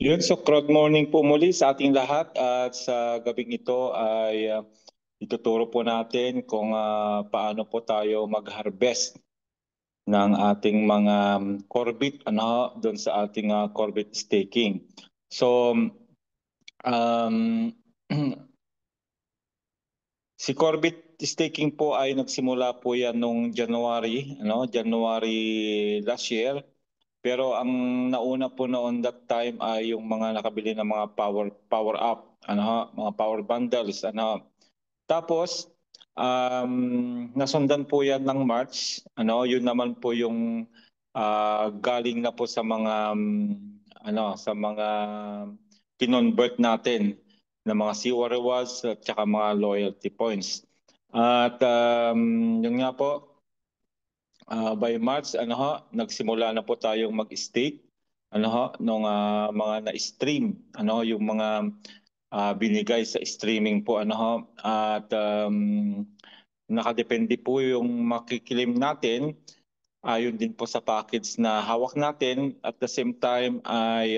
Yun, so good morning po muli sa ating lahat at sa gabing ito ay ituturo po natin kung paano po tayo mag-harvest ng ating mga corvid doon sa ating corvid staking. So um, si corvid staking po ay nagsimula po yan nung January, January last year. Pero ang nauna po noon that time ay yung mga nakabili ng mga power up, mga power bundles, Tapos nasundan po 'yan ng March, yun naman po yung galing na po sa mga sa mga kinonvert natin na mga CWA rewards at saka mga loyalty points. At yun nga po, by March, nagsimula na po tayong mag-stake, nung mga na-stream, yung mga binigay sa streaming po, at nakadepende po yung makiklaim natin ayon din po sa package na hawak natin. At the same time ay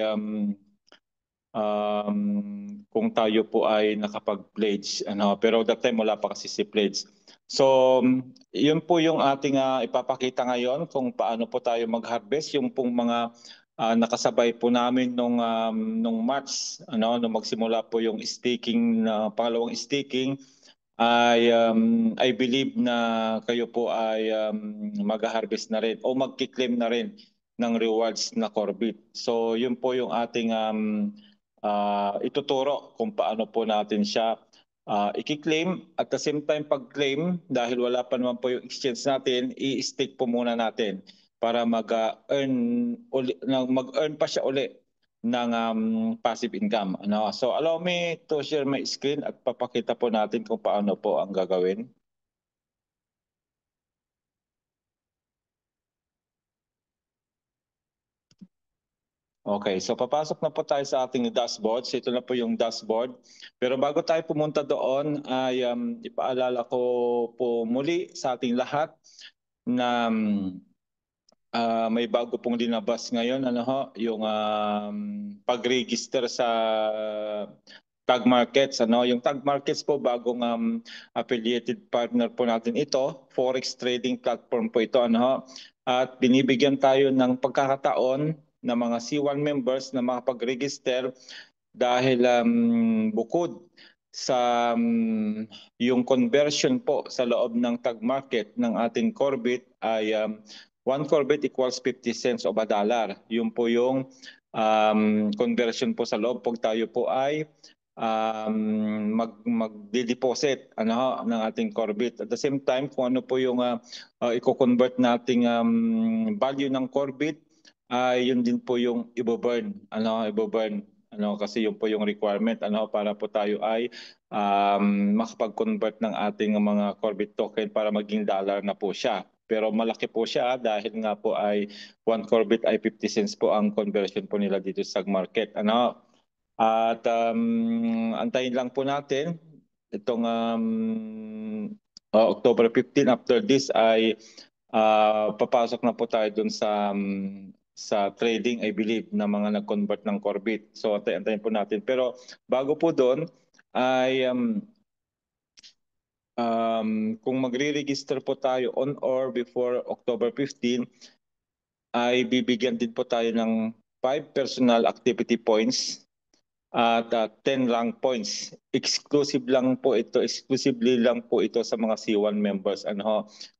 kung tayo po ay nakapag-pledge, pero that time wala pa kasi si pledge. So yun po yung ating ipapakita ngayon kung paano po tayo mag-harvest, yung pong mga nakasabay po namin nung March, nung magsimula po yung staking, pangalawang staking. I believe na kayo po ay mag-harvest na rin o magkiklaim na rin ng rewards na Corbit. So yun po yung ating ituturo kung paano po natin siya i-claim. At the same time, pag-claim, dahil wala pa naman po yung exchange natin, i-stake po muna natin para mag-earn pa siya uli ng passive income. So allow me to share my screen at papakita po natin kung paano po ang gagawin. Okay, so papasok na po tayo sa ating dashboard. So ito na po yung dashboard. Pero bago tayo pumunta doon, ay ipaalala ko po muli sa ating lahat na may bago pong linabas ngayon, yung pag-register sa Tag Markets. Yung Tag Markets po, bagong affiliated partner po natin ito. Forex trading platform po ito. At binibigyan tayo ng pagkakataon ng mga C1 members na makapag-register dahil bukod sa yung conversion po sa loob ng Tag Market ng ating Corbit ay 1 Corbit equals 50 cents of a dollar. Yun po yung conversion po sa loob pag tayo po ay mag-deposit ng ating Corbit. At the same time, kung ano po yung i-convert nating value ng Corbit, yun din po yung i-burn, kasi yun po yung requirement para po tayo ay makapag-convert ng ating mga Corbit token para maging dollar na po siya. Pero malaki po siya dahil nga po ay 1 Corbit ay 50 cents po ang conversion po nila dito sa market. At antayin lang po natin itong October 15. After this ay papasok na po tayo dun sa trading, I believe, na mga nag-convert ng Corbit. So antayin po natin. Pero bago po doon ay kung magre-register po tayo on or before October 15, ay bibigyan din po tayo ng 5 personal activity points at 10 rank points. Exclusively lang po ito sa mga C1 members.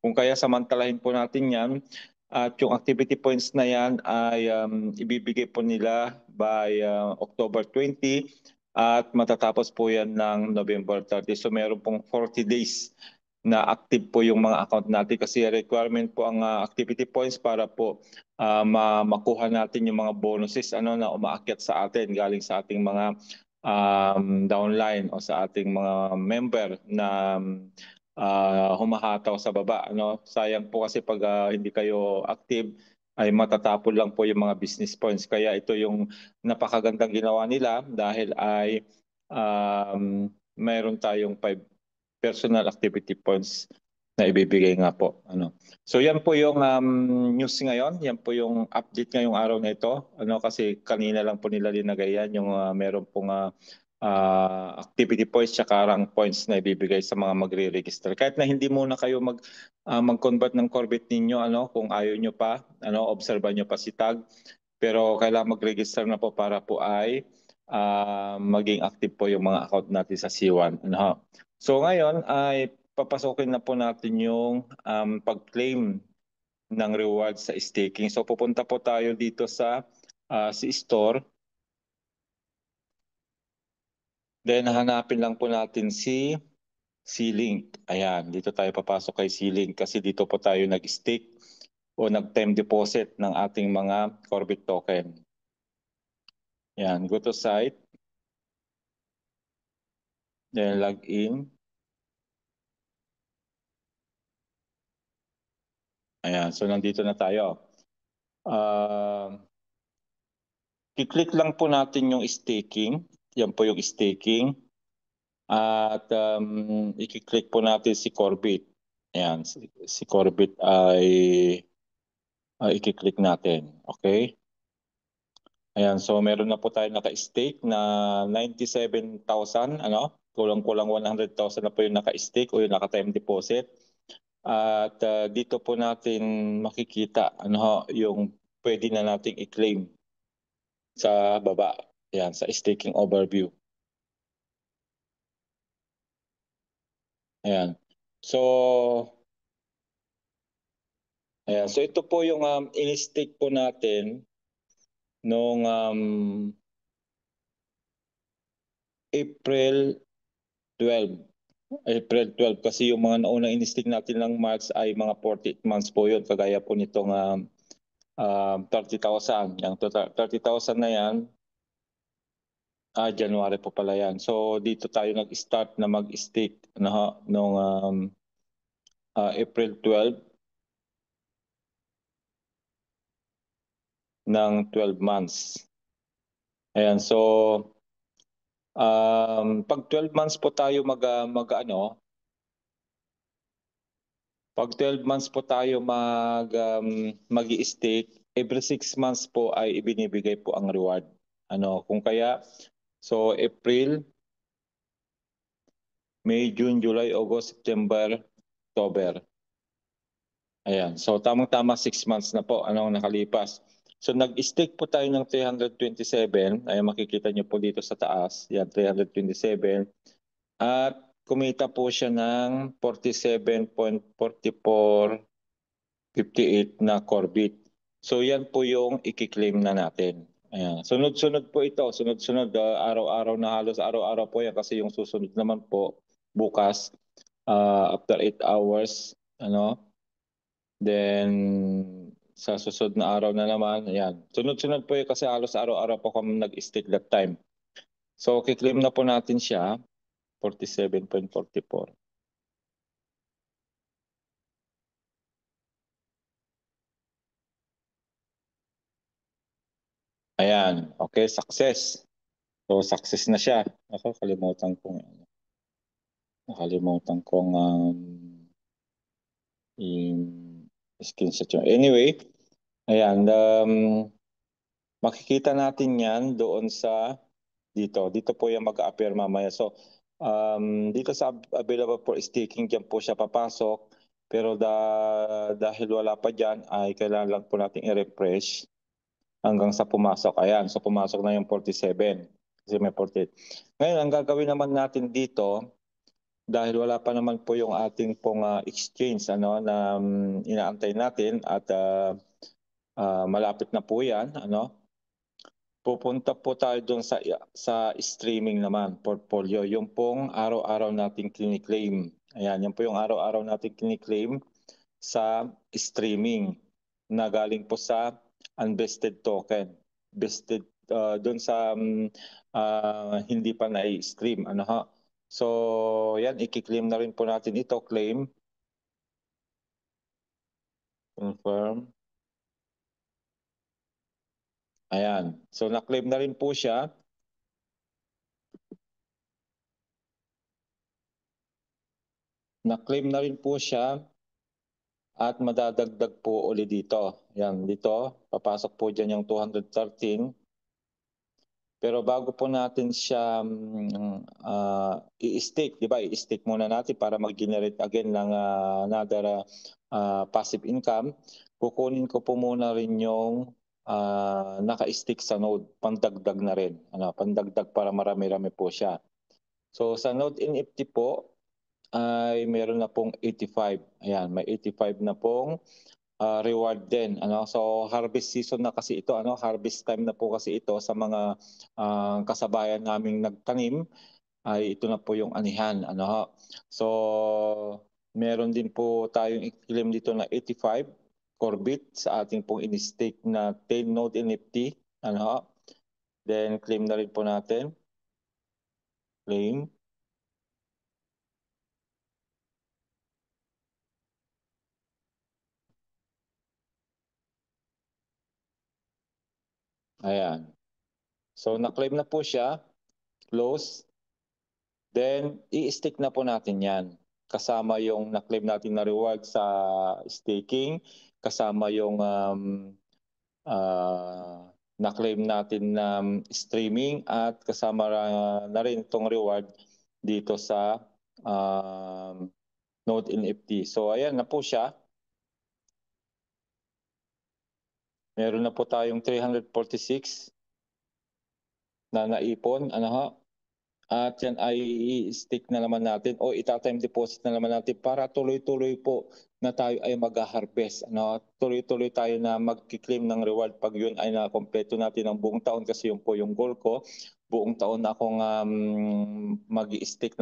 Kung kaya samantalahin po natin yan, at yung activity points na yan ay ibibigay po nila by October 20 at matatapos po yan ng November 30. So meron pong 40 days na active po yung mga account natin kasi requirement po ang activity points para po makuha natin yung mga bonuses na umaakyat sa atin galing sa ating mga downline o sa ating mga member na humahataw sa baba. Sayang po kasi pag hindi kayo active ay matatapon lang po yung mga business points. Kaya ito yung napakagandang ginawa nila dahil ay mayroon tayong 5 personal activity points na ibibigay nga po. So yan po yung news ngayon. Yan po yung update ngayong araw na ito. Kasi kanina lang po nila linagay yan yung meron pong activity points tsaka rank points na ibibigay sa mga magre-register. Kahit na hindi muna kayo mag-convert ng Corbit ninyo, kung ayaw nyo pa, obserban nyo pa si Tag. Pero kailangan mag-register na po para po ay maging active po yung mga account natin sa C1. So ngayon ay papasokin na po natin yung pag-claim ng rewards sa staking. So pupunta po tayo dito sa si store. Then hanapin lang po natin si C-Link. Ayan, dito tayo papasok kay C-Link kasi dito po tayo nag-stake o nag-time deposit ng ating mga Corbit token. Ayan, go to site. Then log in. Ayan, so nandito na tayo. I-click lang po natin yung staking. Yan po yung staking. At i-click po natin si Corbit. Ayan, si Corbit ay i-click natin. Okay? Ayan, so meron na po tayo naka-stake na 97,000, kulang-kulang 100,000 na po yung naka-stake o yung naka-time deposit. At dito po natin makikita yung pwede na nating i-claim sa baba. Yan, sa staking overview. Ayan. So, so ito po yung in-stake po natin noong April 12. April 12 kasi yung mga naunang in-stake natin ng March ay mga 48 months po yun. Kagaya po nitong 30,000. Yung 30,000 na yan, January po pala yan. So dito tayo nag-start na mag-stake noong April 12 ng 12 months. Ayan, so pag 12 months po tayo pag 12 months po tayo mag-i-stake, every 6 months po ay ibinibigay po ang reward. Kung kaya, so April, May, June, July, August, September, October. Ayan, so tamang-tama 6 months na po nakalipas. So nag-stake po tayo ng 327, ay makikita niyo po dito sa taas, yan 327. At kumita po siya ng 47.4458 na Corbit. So yan po yung i-claim na natin. Ayan. Sunod-sunod po ito. Sunod-sunod, araw-araw na halos araw-araw po yan kasi yung susunod naman po bukas after 8 hours. Then sa susunod na araw na naman, ayan. Sunod-sunod po yun kasi halos araw-araw po kami nag-stake that time. So i-claim na po natin siya, 47.44. Ayan, okay, success. So success na siya. Ako, nakalimutan kong i-screenshot yun. Anyway, ayan, makikita natin yan doon sa dito. Dito po yung mag-appear mamaya. So, dito sa available for staking, dyan po siya papasok. Pero dahil wala pa dyan, ay kailangan lang po natin i-refresh hanggang sa pumasok. Ayan, so pumasok na yung 47. Kasi may 48. Ngayon, ang gagawin naman natin dito, dahil wala pa naman po yung ating pong exchange na inaantay natin at malapit na po yan, pupunta po tayo doon sa streaming naman, portfolio. Yung pong araw-araw nating kiniklaim. Ayan, yan po yung araw-araw nating kiniklaim sa streaming na galing po sa unvested token. Vested doon sa hindi pa na-stream. So, yan, i-claim na rin po natin ito. Claim. Confirm. Ayan. So, na-claim na rin po siya. na-claim na rin po siya at madadagdag po uli dito. Yan, dito, papasok po dyan yung 213. Pero bago po natin siya i-stake, di ba? I-stake muna natin para mag-generate again ng another passive income. Kukunin ko po muna rin yung naka-stick sa node, pandagdag na rin. Pandagdag para marami-rami po siya. So sa node NFT po ay meron na pong 85. Ayan, may 85 na pong reward din. So harvest season na kasi ito, harvest time na po kasi ito sa mga kasabayan naming nagtanim, ay ito na po yung anihan. So meron din po tayong i-claim dito na 85 Corbit sa ating pong in-stake na 10 node NFT. Then claim na rin po natin. Claim. Ayan. So na-claim na po siya. Close. Then i-stick na po natin yan. Kasama yung na-claim natin na reward sa staking, kasama yung na-claim natin na streaming, at kasama na rin itong reward dito sa Node NFT. So ayan na po siya. Meron na po tayong 346 na naipon. At yan ay i-stick na naman natin o ita-time deposit na naman natin para tuloy-tuloy po na tayo ay mag-harvest. Tuloy-tuloy tayo na mag-claim ng reward pag yun ay nakompleto natin ng buong taon, kasi yun po yung goal ko. Buong taon na akong mag-i-stick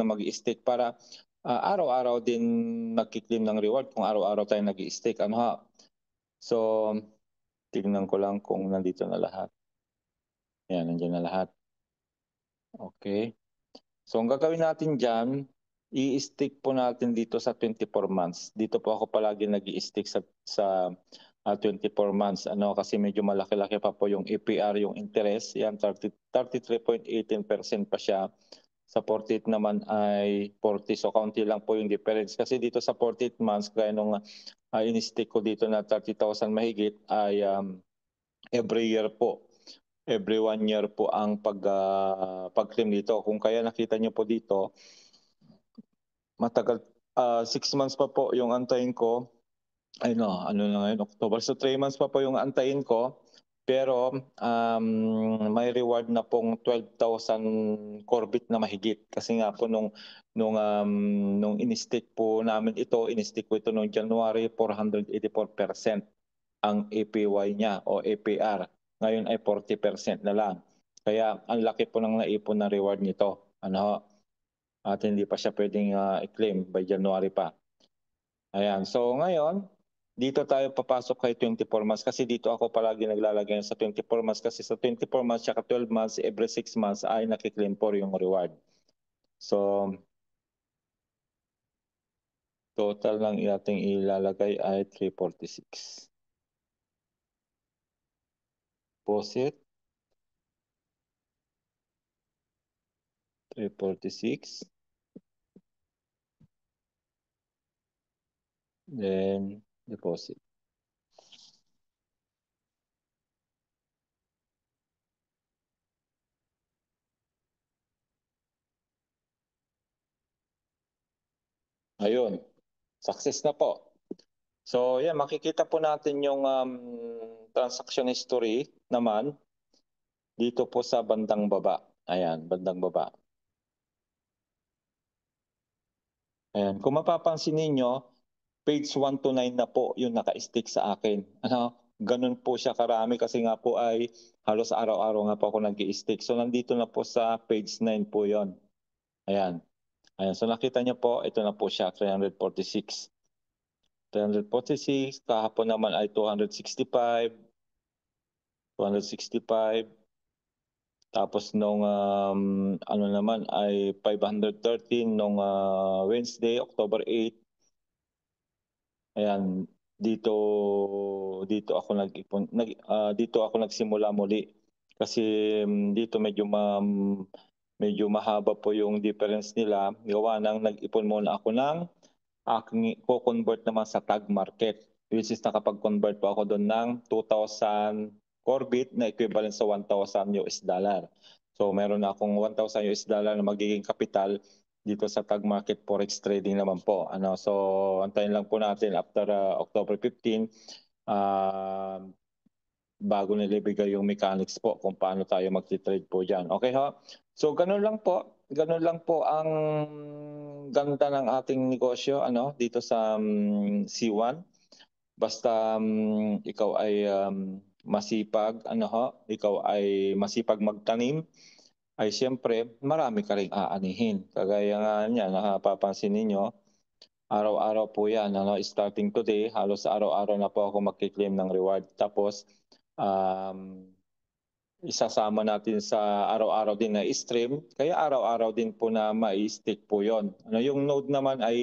para araw-araw din mag-claim ng reward kung araw-araw tayo nag-i-stick. So, tignan ko lang kung nandito na lahat. Yan, nandiyan na lahat. Okay. So ang gagawin natin dyan, i-stick po natin dito sa 24 months. Dito po ako palagi nag-i-stick sa 24 months. Kasi medyo malaki-laki pa po yung APR, yung interest. Yan, 33.18% pa siya. Sa 48 naman ay 40. So kaunti lang po yung difference. Kasi dito sa 48 months, kaya nung in-stick ko dito na 30,000 mahigit, ay every year po. Every 1 year po ang pag-claim dito. Kung kaya nakita nyo po dito, matagal, 6 months pa po yung antayin ko. Ano na ngayon, October. So 3 months pa po yung antayin ko. Pero may reward na pong 12,000 Corbit na mahigit. Kasi nga po nung in-stick po namin ito, in-stick ko ito noong January, 484% ang APY niya o APR. Ngayon ay 40% na lang. Kaya ang laki po ng naipon na reward nito. At hindi pa siya pwedeng i-claim by January pa. Ayan. So ngayon, dito tayo papasok kay 24 months kasi dito ako palagi naglalagay sa 24 months kasi sa 24 months at 12 months, every 6 months ay nakiklaim po yung reward. So, total lang ating ilalagay ay 346. Deposit. 346. Then, deposit. Ayun. Success na po. So, yan, makikita po natin yung transaction history naman dito po sa bandang baba. Ayan, bandang baba. Ayan, kung mapapansin ninyo, page 1 to 9 na po yung naka-stick sa akin. Ganun po siya karami kasi nga po ay halos araw-araw nga po ako nag-i-stick. So, nandito na po sa page 9 po yon. Ayan. Ayan. So, nakita niyo po, ito na po siya, 346. 346, kahapon naman ay 265. 265. Tapos nung ano naman ay 513 nung Wednesday, October 8. Ayan, dito ako dito ako nagsimula muli kasi dito medyo mahaba po yung difference nila. Gawa nang nag-ipon muna ako ng aking ko-convert naman sa tag market, which is nakapag-convert po ako doon ng 2,000 Corbit na equivalent sa 1,000 US dollar. So meron na akong 1,000 US dollar na magiging kapital dito sa tag market forex trading naman po. So antayin lang po natin after October 15 bago nilibigay yung mechanics po kung paano tayo magti-trade po dyan. Okay ho? So ganun lang po. Ganun lang po ang ganda ng ating negosyo dito sa C1. Basta ikaw ay masipag, ikaw ay masipag magtanim, ay siyempre marami ka ring aanihin. Kagaya nga niya, napapansin ninyo, araw-araw po yan. Starting today, halos araw-araw na po ako magkiklaim ng reward. Tapos, isasama natin sa araw-araw din na stream. Kaya araw-araw din po na ma-stick po yon. Yung node naman ay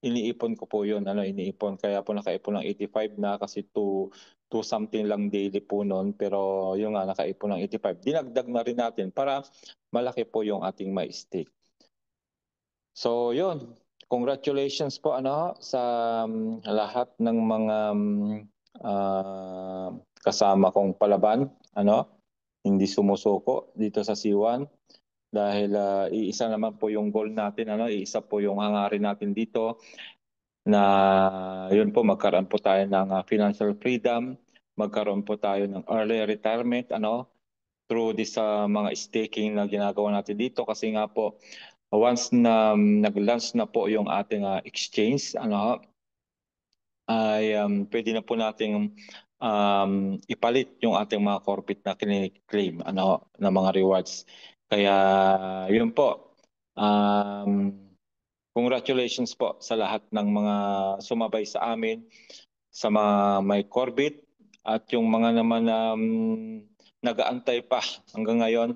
iniipon ko po yun. Iniipon. Kaya po nakaipon ng 85 na kasi 2 something lang daily po noon. Pero yung nga nakaipon ng 85, dinagdag na rin natin para malaki po yung ating ma-stick. So yun. Congratulations po sa lahat ng mga kasama kong palaban. Hindi sumusuko dito sa C1. Dahil iisa naman po yung goal natin, iisa po yung hangarin natin dito na yun po magkaroon po tayo ng financial freedom, magkaroon po tayo ng early retirement through this mga staking na ginagawa natin dito kasi nga po once na nag-launch na po yung ating exchange ay pwede na po nating ipalit yung ating mga corporate na kini-claim na mga rewards. Kaya yun po. Congratulations po sa lahat ng mga sumabay sa amin, sa mga may Corbit at yung mga naman nag-aantay pa hanggang ngayon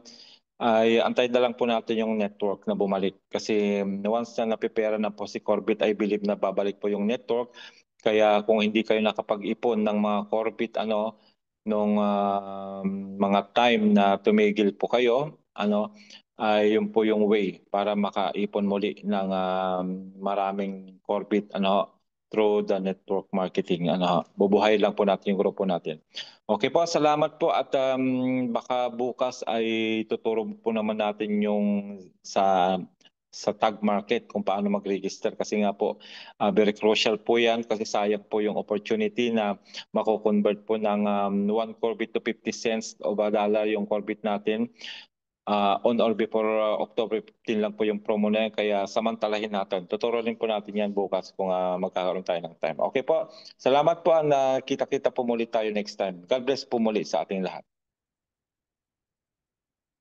ay antay na lang po natin yung network na bumalik. Kasi once na napipera na po si Corbit, I believe na babalik po yung network. Kaya kung hindi kayo nakapag-ipon ng mga Corbit nung mga time na tumigil po kayo, ay yun po yung way para makaipon muli ng maraming Corbit through the network marketing. Bubuhay lang po natin yung grupo natin. Okay po, salamat po at baka bukas ay tuturo po naman natin yung sa tag market kung paano mag-register kasi nga po very crucial po yan kasi sayang po yung opportunity na mako-convert po ng 1 Corbit to 50 cents o $1 yung Corbit natin. On or before October 15 lang po yung promo na yan, kaya samantalahin natin. Tuturo rin po natin yan bukas kung magkakaroon tayo ng time. Okay po, salamat po, kita-kita po muli tayo next time. God bless po muli sa ating lahat.